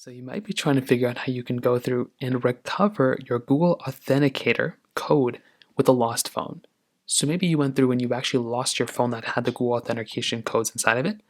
So you might be trying to figure out how you can go through and recover your Google Authenticator code with a lost phone. So maybe you went through and you actually lost your phone that had the Google authentication codes inside of it.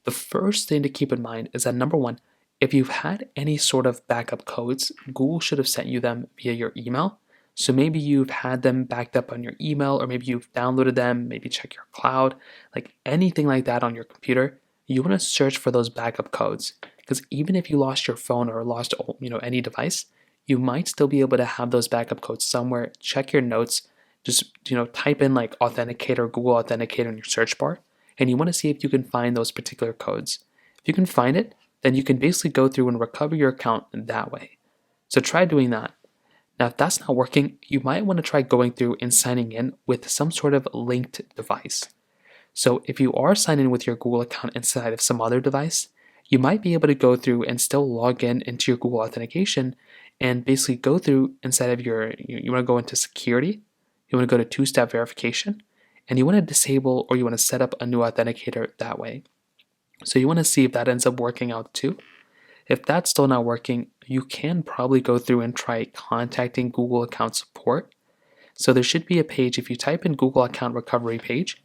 The first thing to keep in mind is that number one, if you've had any sort of backup codes, Google should have sent you them via your email. So maybe you've had them backed up on your email, or maybe you've downloaded them, maybe check your cloud, like anything like that on your computer. You want to search for those backup codes because even if you lost your phone or lost any device, you might still be able to have those backup codes somewhere. Check your notes. Just type in like Authenticator, Google Authenticator in your search bar, and you want to see if you can find those particular codes. If you can find it, then you can basically go through and recover your account that way. So try doing that. Now, if that's not working, you might want to try going through and signing in with some sort of linked device. So if you are signing in with your Google account inside of some other device, you might be able to go through and still log in into your Google authentication and basically go through inside of you want to go into security, you want to go to two-step verification, and you want to disable or you want to set up a new authenticator that way. So you want to see if that ends up working out too. If that's still not working, you can probably go through and try contacting Google account support. So there should be a page, if you type in Google account recovery page,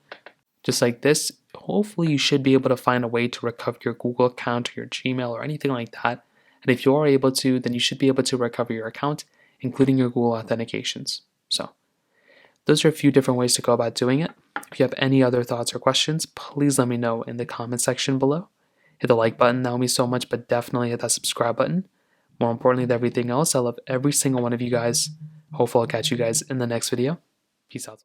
just like this, hopefully you should be able to find a way to recover your Google account or your Gmail or anything like that. And if you are able to, then you should be able to recover your account, including your Google authentications. So those are a few different ways to go about doing it. If you have any other thoughts or questions, please let me know in the comment section below. Hit the like button, that would mean so much, but definitely hit that subscribe button. More importantly than everything else, I love every single one of you guys. Hopefully I'll catch you guys in the next video. Peace out.